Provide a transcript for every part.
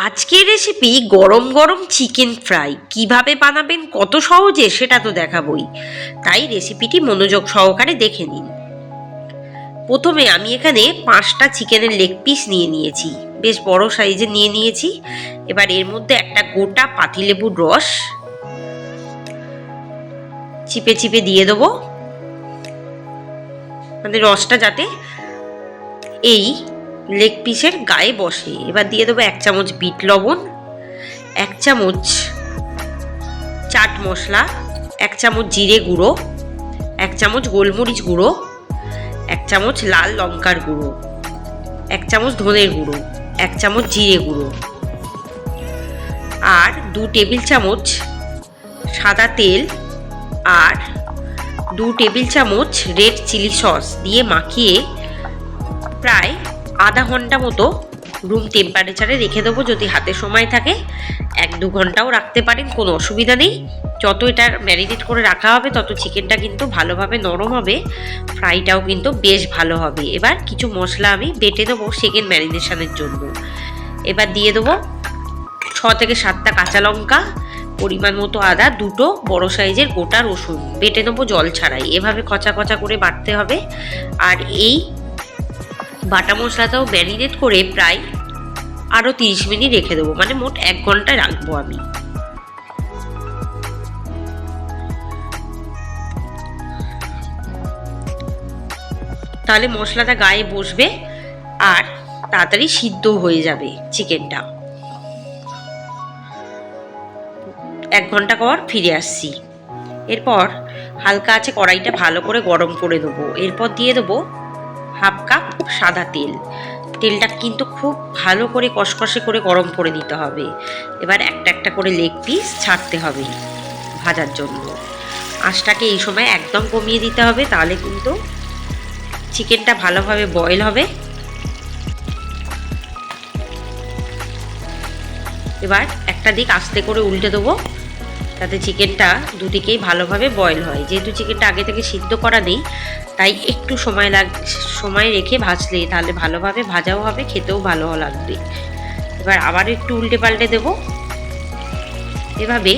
আজকের রেসিপি গরম গরম চিকেন ফ্রাই কিভাবে বানাবেন কত সহজে সেটা তো দেখাবই, তাই রেসিপিটি মনোযোগ সহকারে দেখে নিন। প্রথমে আমি এখানে 5টা চিকেনের লেগ পিস নিয়ে নিয়েছি, বেশ বড় সাইজের নিয়ে নিয়েছি। এবার এর মধ্যে একটা গোটা পাতিলেবুর রস চিপে চিপে দিয়ে দেবো, মানে রসটা যাতে এই লেগ পিসের গায়ে বসে। এবার দিয়ে দেবো 1 চামচ বিট লবণ, 1 চামচ চাট মশলা, 1 চামচ জিরে গুঁড়ো, 1 চামচ গোলমরিচ গুঁড়ো, 1 চামচ লাল লঙ্কার গুঁড়ো, 1 চামচ ধনের গুঁড়ো, 1 চামচ জিরে গুঁড়ো, আর 2 টেবিল চামচ সাদা তেল আর 2 টেবিল চামচ রেড চিলি সস দিয়ে মাখিয়ে প্রায় আধা ঘন্টা মতো রুম টেম্পারেচারে রেখে দেবো। যদি হাতে সময় থাকে 1-2 ঘন্টাও রাখতে পারেন, কোনো অসুবিধা নেই। যত এটা ম্যারিনেট করে রাখা হবে তত চিকেনটা কিন্তু ভালোভাবে নরম হবে, ফ্রাইটাও কিন্তু বেশ ভালো হবে। এবার কিছু মশলা আমি বেটে দেবো সেকেন্ড ম্যারিনেশনের জন্য। এবার দিয়ে দেবো 6 থেকে 7টা কাঁচা লঙ্কা, পরিমাণ মতো আদা, 2টো বড় সাইজের গোটা রসুন বেটে নেবো জল ছাড়াই। এভাবে খচা খচা করে বাটতে হবে। আর এই বাটা মশলাটাও ম্যারিনেট করে প্রায় আরও 30 মিনিট রেখে দেবো, মানে মোট 1 ঘন্টা রাখবো আমি। তাহলে মশলাটা গায়ে বসবে আর তাড়াতাড়ি সিদ্ধ হয়ে যাবে চিকেনটা। 1 ঘন্টা পর ফিরে আসছি। এরপর হালকা আছে কড়াইটা ভালো করে গরম করে দেবো। এরপর দিয়ে দেবো 1/2 কাপ সাদা তেল। তেলটা কিন্তু খুব ভালো করে কষকষে করে গরম করে নিতে হবে। এবার একটা একটা করে লেগ পিস ছাড়তে হবে ভাজার জন্য। আঁচটাকে এই সময় একদম কমিয়ে দিতে হবে, তাহলে কিন্তু চিকেনটা ভালোভাবে বয়েল হবে। এবার একটা দিক আস্তে করে উল্টে দেবো, তাতে চিকেনটা দুদিকেই ভালোভাবে বয়েল হয়। যেহেতু চিকেনটা আগে থেকে সিদ্ধ করা নেই, তাই একটু সময় রেখে ভাজলে তাহলে ভালোভাবে ভাজাও হবে, খেতেও ভালো লাগবে। এবার আবার একটু উল্টে পাল্টে দেব। এভাবে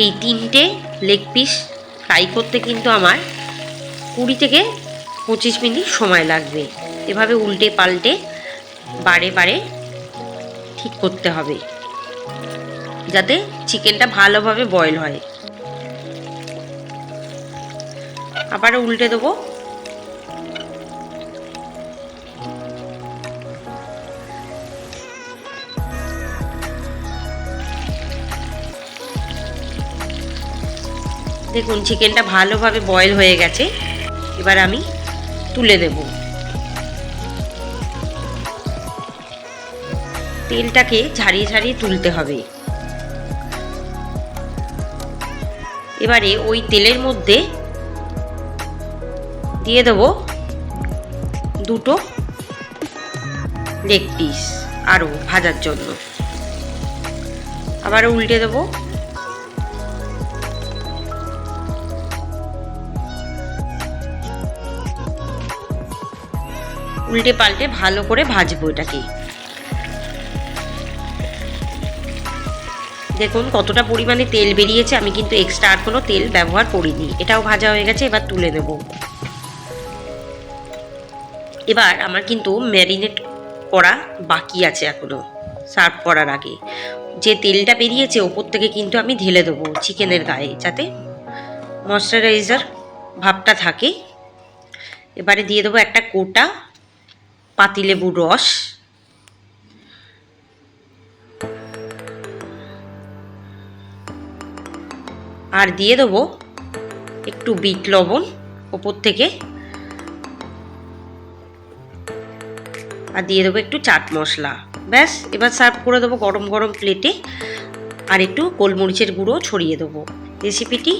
এই 3টে লেগ পিস ফ্রাই করতে কিন্তু আমার 20 থেকে 25 মিনিট সময় লাগবে। এভাবে উল্টে পাল্টে বারে বারে ঠিক করতে হবে যাতে চিকেনটা ভালোভাবে বয়েল হয়। আবার উল্টে দেবো। দেখুন চিকেনটা ভালোভাবে বয়েল হয়ে গেছে। এবার আমি তুলে দেব। তেলটাকে ঝারিয়ে ঝারিয়ে তুলতে হবে। এবারে ওই তেলের মধ্যে দিয়ে দেবো 2টো লেগ পিস আরও ভাজার জন্য। আবার উল্টে দেবো। উল্টে পাল্টে ভালো করে ভাজবো এটাকে। দেখুন কতটা পরিমাণে তেল বেরিয়েছে, আমি কিন্তু এক্সট্রা আর কোনো তেল ব্যবহার করিনি। এটাও ভাজা হয়ে গেছে, এবার তুলে নেব। এবার আমার কিন্তু ম্যারিনেট করা বাকি আছে এখনো সার্ভ করার আগে। যে তেলটা বেরিয়েছে ওপর থেকে কিন্তু আমি ঢেলে দেবো চিকেনের গায়ে, যাতে ময়শ্চারাইজার ভাবটা থাকে। এবারে দিয়ে দেবো একটা গোটা পাতিলেবুর রস, আর দিয়ে দেবো একটু বিট লবণ ওপর থেকে, আর দিয়ে দেবো একটু চাট মশলা। ব্যাস, এবার সার্ভ করে দেবো গরম গরম প্লেটে, আর একটু গোলমরিচের গুঁড়ো ছড়িয়ে দেবো। রেসিপিটি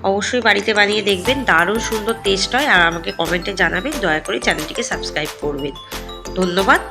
অবশ্যই বাড়িতে বানিয়ে দেখবেন, দারুণ সুন্দর টেস্ট হয়। আর আমাকে কমেন্টে জানাবেন, দয়া করে চ্যানেলটিকে সাবস্ক্রাইব করবেন। ধন্যবাদ।